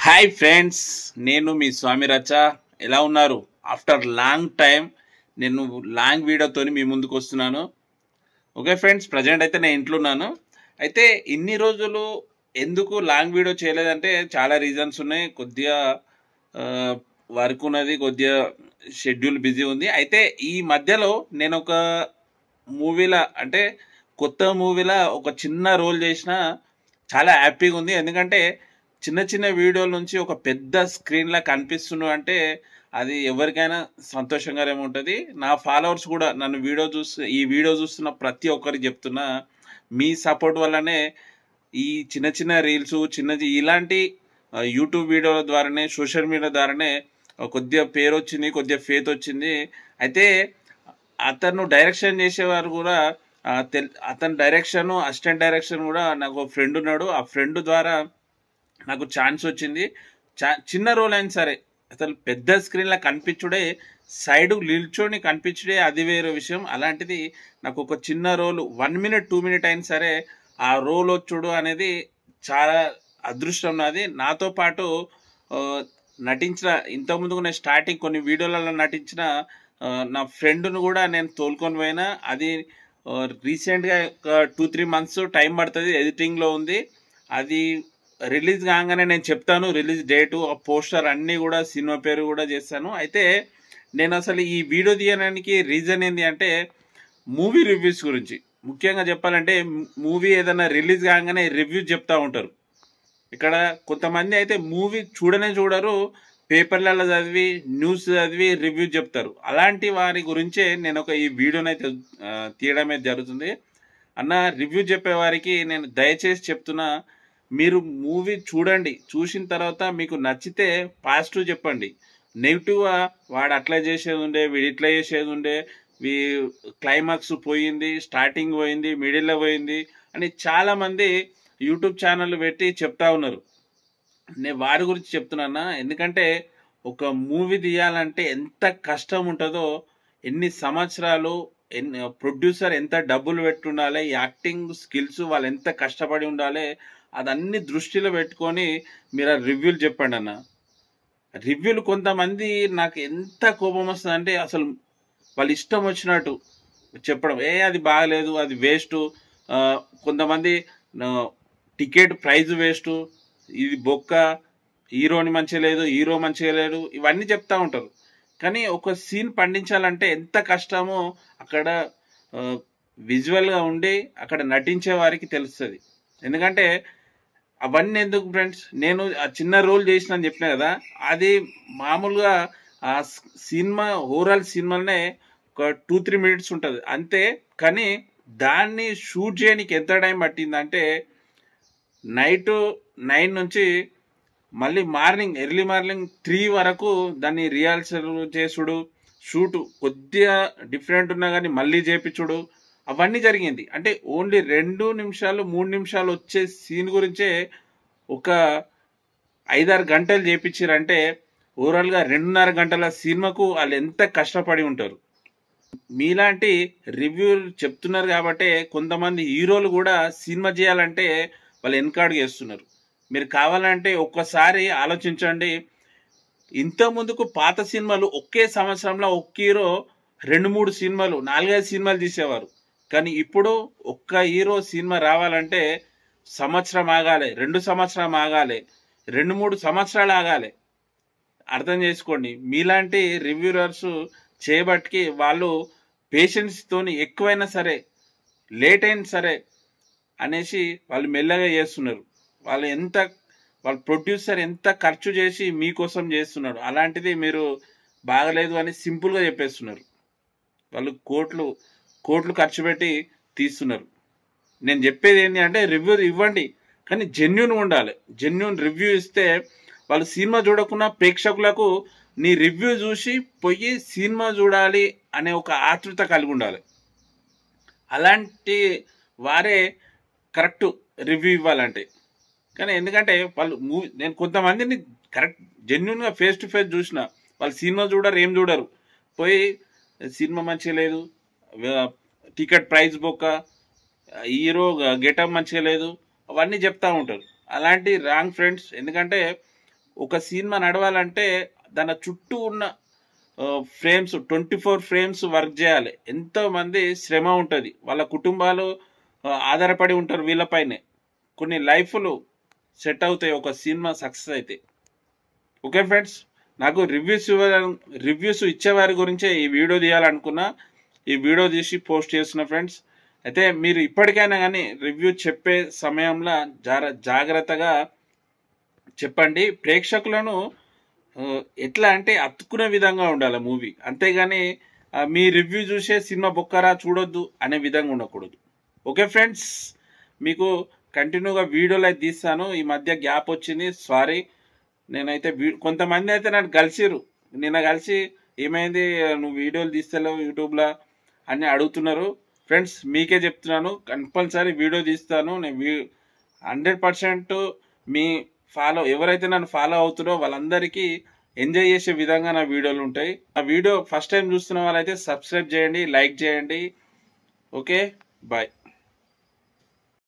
Hi friends, నేను మీ స్వామి రచ్చ. ఎలా ఉన్నారు? ఆఫ్టర్ లాంగ్ టైం నేను లాంగ్ వీడియోతో మీ ముందుకు వస్తున్నాను. ఓకే ఫ్రెండ్స్, ప్రజెంట్ అయితే నేను ఇంట్లో ఉన్నాను. అయితే ఇన్ని రోజులు ఎందుకు లాంగ్ వీడియో చేయలేదంటే చాలా రీజన్స్ ఉన్నాయి. కొద్దిగా వర్క్ ఉన్నది, కొద్దిగా షెడ్యూల్ బిజీ ఉంది. అయితే ఈ మధ్యలో నేను ఒక మూవీలో అంటే కొత్త మూవీలో ఒక చిన్న రోల్ చేసిన, చాలా హ్యాపీగా ఉంది. ఎందుకంటే చిన్న చిన్న వీడియోల నుంచి ఒక పెద్ద స్క్రీన్లా కనిపిస్తున్నావు అంటే అది ఎవరికైనా సంతోషంగానే ఉంటుంది. నా ఫాలోవర్స్ కూడా నన్ను ఈ వీడియో చూస్తున్న ప్రతి ఒక్కరికి చెప్తున్నా, మీ సపోర్ట్ వల్లనే ఈ చిన్న చిన్న రీల్స్ ఇలాంటి యూట్యూబ్ వీడియోల ద్వారానే, సోషల్ మీడియా ద్వారానే కొద్దిగా పేరు వచ్చింది, కొద్దిగా ఫేత్ వచ్చింది. అయితే అతను డైరెక్షన్ చేసేవారు కూడా అతని డైరెక్షన్, అసిస్టెంట్ డైరెక్షన్ కూడా నాకు ఫ్రెండ్ ఉన్నాడు. ఆ ఫ్రెండ్ ద్వారా నాకు ఛాన్స్ వచ్చింది. చిన్న రోల్ అయినా సరే, అసలు పెద్ద స్క్రీన్లో కనిపించుడే, సైడ్ నిల్చొని కనిపించుడే అది వేరే విషయం. అలాంటిది నాకు ఒక చిన్న రోల్ 1 మినిట్ 2 మినిట్ అయినా సరే ఆ రోల్ వచ్చుడు అనేది చాలా అదృష్టం నాది. నాతో పాటు నటించిన, ఇంతకుముందుకు నేను స్టార్టింగ్ కొన్ని వీడియోలలో నటించిన నా ఫ్రెండ్ను కూడా నేను తోలుకొని పోయినా. అది రీసెంట్గా ఒక 2-3 మంత్స్ టైం పడుతుంది, ఎడిటింగ్లో ఉంది. అది రిలీజ్ కాగానే నేను చెప్తాను, రిలీజ్ డేటు, ఆ పోస్టర్ అన్నీ కూడా, సినిమా పేరు కూడా చేస్తాను. అయితే నేను అసలు ఈ వీడియో తీయడానికి రీజన్ ఏంటి అంటే మూవీ రివ్యూస్ గురించి. ముఖ్యంగా చెప్పాలంటే మూవీ ఏదైనా రిలీజ్ కాగానే రివ్యూ చెప్తా ఉంటారు. ఇక్కడ కొంతమంది అయితే మూవీ చూడరు, పేపర్లలో చదివి, న్యూస్ చదివి రివ్యూ చెప్తారు. అలాంటి వారి గురించే నేను ఈ వీడియోని అయితే తీయడమే జరుగుతుంది. అన్న, రివ్యూ చెప్పేవారికి నేను దయచేసి చెప్తున్నా, మీరు మూవీ చూడండి, చూసిన తర్వాత మీకు నచ్చితే పాజిటివ్ చెప్పండి. నెగిటివ్గా వాడు అట్లా చేసేది ఉండే, వీడు ఇట్లా చేసేది ఉండే, క్లైమాక్స్ పోయింది, స్టార్టింగ్ పోయింది, మిడిల్లో పోయింది అని చాలామంది యూట్యూబ్ ఛానల్ పెట్టి చెప్తా ఉన్నారు. నేను వారి గురించి చెప్తున్నా. ఎందుకంటే ఒక మూవీ తీయాలంటే ఎంత కష్టం ఉంటుందో, ఎన్ని సంవత్సరాలు, ప్రొడ్యూసర్ ఎంత డబ్బులు పెట్టి ఉండాలి, యాక్టింగ్ స్కిల్స్ వాళ్ళు ఎంత కష్టపడి ఉండాలి, అదన్నీ దృష్టిలో పెట్టుకొని మీరు ఆ రివ్యూలు చెప్పండి అన్న. రివ్యూలు కొంతమంది నాకు ఎంత కోపం వస్తుంది అంటే, అసలు వాళ్ళు ఇష్టం వచ్చినట్టు చెప్పడం, అది బాగలేదు, అది వేస్ట్. కొంతమంది టికెట్ ప్రైజ్ వేస్ట్, ఇది బొక్క, హీరోని మంచిగా లేదు, హీరో మంచిగా లేడు, ఇవన్నీ చెప్తా ఉంటారు. కానీ ఒక సీన్ పండించాలంటే ఎంత కష్టమో అక్కడ విజువల్గా ఉండి అక్కడ నటించే వారికి తెలుస్తుంది. ఎందుకంటే అవన్నీ ఎందుకు ఫ్రెండ్స్, నేను ఆ చిన్న రోల్ చేసిన అని చెప్పిన కదా, అది మామూలుగా ఆ సినిమా ఓవరాల్ సినిమానే ఒక 2-3 మినిట్స్ ఉంటుంది అంతే. కానీ దాన్ని షూట్ చేయడానికి ఎంత టైం పట్టిందంటే, నైట్ 9 నుంచి మళ్ళీ ఎర్లీ మార్నింగ్ 3 వరకు దాన్ని రిహార్సల్ చేసుడు, షూటు కొద్దిగా డిఫరెంట్ ఉన్నా కానీ మళ్ళీ చేపించుడు, అవన్నీ జరిగింది. అంటే ఓన్లీ 2 నిమిషాలు 3 నిమిషాలు వచ్చే సీన్ గురించే ఒక 5-6 గంటలు చేపించారంటే ఓవరాల్గా 2.5 గంటల సినిమాకు వాళ్ళు ఎంత కష్టపడి ఉంటారు. మీలాంటి రివ్యూలు చెప్తున్నారు కాబట్టి కొంతమంది హీరోలు కూడా సినిమా చేయాలంటే వాళ్ళు వెనకాడుగు చేస్తున్నారు. మీరు కావాలంటే ఒక్కసారి ఆలోచించండి. ఇంత ముందుకు పాత సినిమాలు ఒకే సంవత్సరంలో ఒక్క హీరో 2-3 సినిమాలు, 4-5 సినిమాలు తీసేవారు. కానీ ఇప్పుడు ఒక్క హీరో సినిమా రావాలంటే సంవత్సరం ఆగాలి, 2 సంవత్సరం ఆగాలి, 2-3 సంవత్సరాలు ఆగాలి. అర్థం చేసుకోండి. మీలాంటి రివ్యూవర్స్ చేయబట్టి వాళ్ళు పేషెన్స్తోని ఎక్కువైనా సరే, లేట్ అయినా సరే అనేసి వాళ్ళు మెల్లగా చేస్తున్నారు. వాళ్ళ ప్రొడ్యూసర్ ఎంత ఖర్చు చేసి మీకోసం చేస్తున్నాడు, అలాంటిది మీరు బాగలేదు అని సింపుల్గా చెప్పేస్తున్నారు. వాళ్ళు కోట్లు ఖర్చు పెట్టి తీస్తున్నారు. నేను చెప్పేది ఏంటి అంటే, రివ్యూ ఇవ్వండి కానీ జెన్యూన్గా ఉండాలి. జెన్యూన్ రివ్యూ ఇస్తే వాళ్ళు సినిమా చూడకుండా ప్రేక్షకులకు నీ రివ్యూ చూసి పోయి సినిమా చూడాలి అనే ఒక ఆతృత కలిగి ఉండాలి. అలాంటి వారే కరెక్ట్ రివ్యూ ఇవ్వాలంటే. కానీ ఎందుకంటే నేను కొంతమందిని కరెక్ట్ జెన్యూన్గా ఫేస్ టు ఫేస్ చూసిన, వాళ్ళు సినిమా చూడరు, ఏం చూడరు, పోయి సినిమా మంచిగా లేదు, టికెట్ ప్రైస్ బొక్క, హీరో గెటప్ మంచిగా లేదు, అవన్నీ చెప్తా ఉంటారు. అలాంటి రాంగ్ ఫ్రెండ్స్. ఎందుకంటే ఒక సినిమా నడవాలంటే దాని చుట్టూ ఉన్న ఫ్రేమ్స్ 24 ఫ్రేమ్స్ వర్క్ చేయాలి. ఎంతోమంది శ్రమ ఉంటుంది, వాళ్ళ కుటుంబాలు ఆధారపడి ఉంటారు వీళ్ళపైనే. కొన్ని లైఫ్లు సెట్ అవుతాయి ఒక సినిమా సక్సెస్ అయితే. ఓకే ఫ్రెండ్స్, నాకు రివ్యూస్ ఇచ్చేవారి గురించే ఈ వీడియో తీయాలనుకున్నా. ఈ వీడియో తీసి పోస్ట్ చేస్తున్నా ఫ్రెండ్స్. అయితే మీరు ఇప్పటికైనా కానీ రివ్యూ చెప్పే సమయంలో జాగ్రత్తగా చెప్పండి. ప్రేక్షకులను ఎట్లా అంటే అతుక్కునే విధంగా ఉండాలి మూవీ, అంతేగాని మీ రివ్యూ చూసే సినిమా బొక్కరా చూడొద్దు అనే విధంగా ఉండకూడదు. ఓకే ఫ్రెండ్స్, మీకు కంటిన్యూగా వీడియోలు అయితే తీస్తాను. ఈ మధ్య గ్యాప్ వచ్చింది, సారీ. నేనైతే కొంతమంది అయితే నన్ను కలిసిరు, నిన్న కలిసి ఏమైంది నువ్వు వీడియోలు తీస్తలేవు యూట్యూబ్లో అని అడుగుతున్నారు. ఫ్రెండ్స్ మీకే చెప్తున్నాను, కంపల్సరీ వీడియో తీస్తాను. నేను 100% మీ ఎవరైతే నన్ను ఫాలో అవుతారో వాళ్ళందరికీ ఎంజాయ్ చేసే విధంగా నా వీడియోలు ఉంటాయి. ఆ వీడియో ఫస్ట్ టైం చూస్తున్న వాళ్ళైతే సబ్స్క్రైబ్ చేయండి, లైక్ చేయండి. Okay, bye.